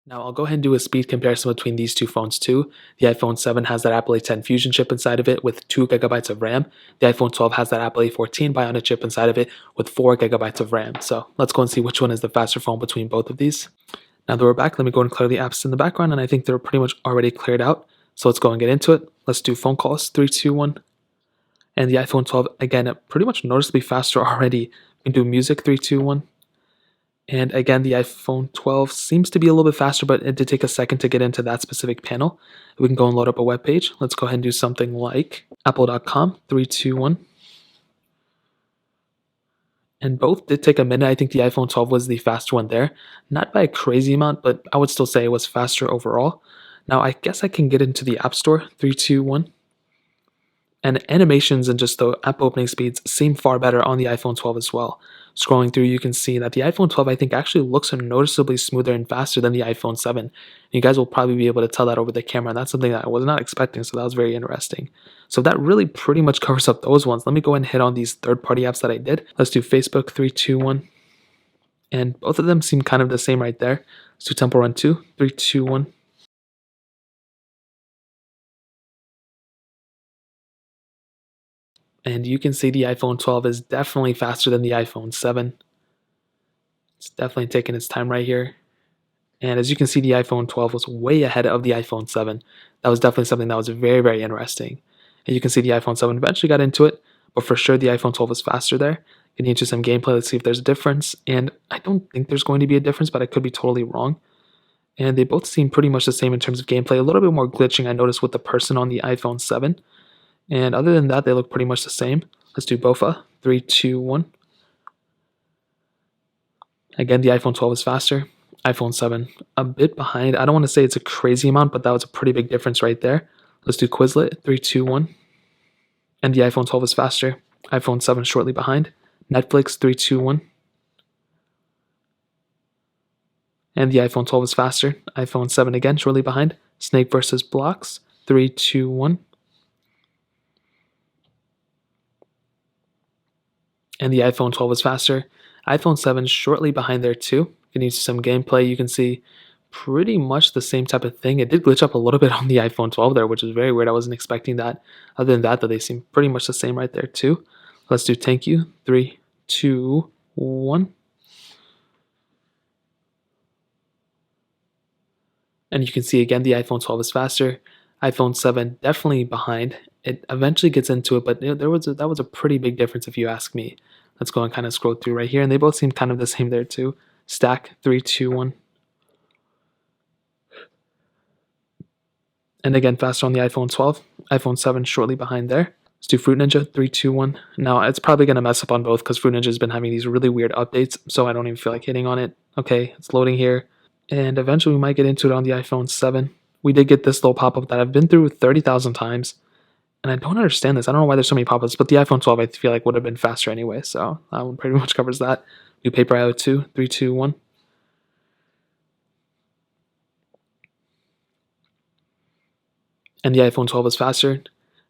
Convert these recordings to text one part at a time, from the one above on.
Now I'll go ahead and do a speed comparison between these two phones too. The iPhone 7 has that Apple A10 Fusion chip inside of it with 2 gigabytes of RAM. The iPhone 12 has that Apple A14 Bionic chip inside of it with 4 gigabytes of RAM. So let's go and see which one is the faster phone between both of these. Now that we're back, let me go and clear the apps in the background, and I think they're pretty much already cleared out. So let's go and get into it. Let's do phone calls, 3, 2, 1. And the iPhone 12, again, pretty much noticeably faster already. We can do music, 3, 2, 1. And again, the iPhone 12 seems to be a little bit faster, but it did take a second to get into that specific panel. We can go and load up a web page. Let's go ahead and do something like apple.com, 3, 2, 1. And both did take a minute. I think the iPhone 12 was the faster one there. Not by a crazy amount, but I would still say it was faster overall. Now, I guess I can get into the App Store, 3, 2, 1. And animations and just the app opening speeds seem far better on the iPhone 12 as well. Scrolling through, you can see that the iPhone 12, I think, actually looks noticeably smoother and faster than the iPhone 7. You guys will probably be able to tell that over the camera, and that's something that I was not expecting, so that was very interesting. So that really pretty much covers up those ones. Let me go ahead and hit on these third-party apps that I did. Let's do Facebook, 3, 2, 1. And both of them seem kind of the same right there. Let's do Temple Run 2, 3, 2, 1. And you can see the iPhone 12 is definitely faster than the iPhone 7. It's definitely taking its time right here. And as you can see, the iPhone 12 was way ahead of the iPhone 7. That was definitely something that was very, very interesting. And you can see the iPhone 7 eventually got into it, but for sure the iPhone 12 was faster there. Getting into some gameplay, let's see if there's a difference. And I don't think there's going to be a difference, but I could be totally wrong. And they both seem pretty much the same in terms of gameplay. A little bit more glitching I noticed with the person on the iPhone 7. And other than that, they look pretty much the same. Let's do BOFA. 3, 2, 1. Again, the iPhone 12 is faster. iPhone 7 a bit behind. I don't want to say it's a crazy amount, but that was a pretty big difference right there. Let's do Quizlet. 3, 2, 1. And the iPhone 12 is faster. iPhone 7 shortly behind. Netflix. 3, 2, 1. And the iPhone 12 is faster. iPhone 7 again shortly behind. Snake versus Blocks. 3, 2, 1. And the iPhone 12 is faster. iPhone 7 shortly behind there too. Getting into some gameplay, you can see pretty much the same type of thing. It did glitch up a little bit on the iPhone 12 there, which is very weird. I wasn't expecting that. Other than that, though, they seem pretty much the same right there too. Let's do Thank You. 3, 2, 1. And you can see again the iPhone 12 is faster. iPhone 7 definitely behind. It eventually gets into it, but that was a pretty big difference if you ask me. Let's go and kind of scroll through right here, and they both seem kind of the same there too. Stack, 3, 2, 1. And again, faster on the iPhone 12. iPhone 7 shortly behind there. Let's do Fruit Ninja, 3, 2, 1. Now, it's probably going to mess up on both because Fruit Ninja has been having these really weird updates, so I don't even feel like hitting on it. Okay, it's loading here. And eventually we might get into it on the iPhone 7. We did get this little pop-up that I've been through 30,000 times. And I don't understand this. I don't know why there's so many pop-ups, but the iPhone 12 I feel like would have been faster anyway, so that one pretty much covers that. Do Paper IO 2, 3, 2, 1. And the iPhone 12 is faster.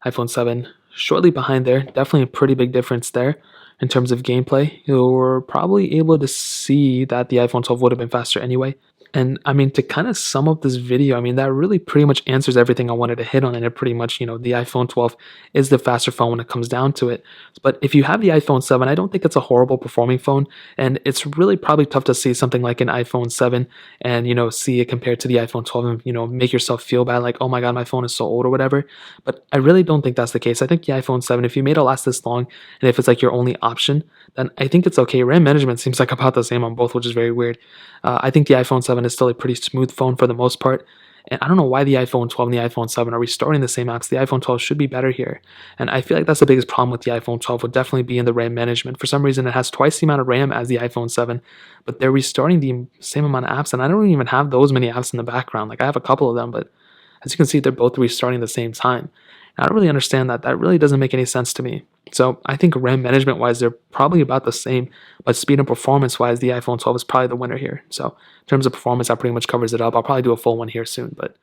iPhone 7 shortly behind there. Definitely a pretty big difference there in terms of gameplay. You're probably able to see that the iPhone 12 would have been faster anyway. And I mean, to kind of sum up this video, I mean, that really pretty much answers everything I wanted to hit on. And it pretty much, the iPhone 12 is the faster phone when it comes down to it. But if you have the iPhone 7, I don't think it's a horrible performing phone. And it's really probably tough to see something like an iPhone 7 and, see it compared to the iPhone 12 and, make yourself feel bad like, oh my God, my phone is so old or whatever. But I really don't think that's the case. I think the iPhone 7, if you made it last this long and if it's like your only option, then I think it's okay. RAM management seems like about the same on both, which is very weird. I think the iPhone 7 is still a pretty smooth phone for the most part. And I don't know why the iPhone 12 and the iPhone 7 are restoring the same apps. The iPhone 12 should be better here. And I feel like that's the biggest problem with the iPhone 12 would definitely be in the RAM management. For some reason, it has twice the amount of RAM as the iPhone 7, but they're restarting the same amount of apps. And I don't even have those many apps in the background. Like I have a couple of them, but as you can see, they're both restarting at the same time. I don't really understand that. That really doesn't make any sense to me. So I think RAM management wise, they're probably about the same, but speed and performance wise, the iPhone 12 is probably the winner here. So in terms of performance, that pretty much covers it up. I'll probably do a full one here soon, but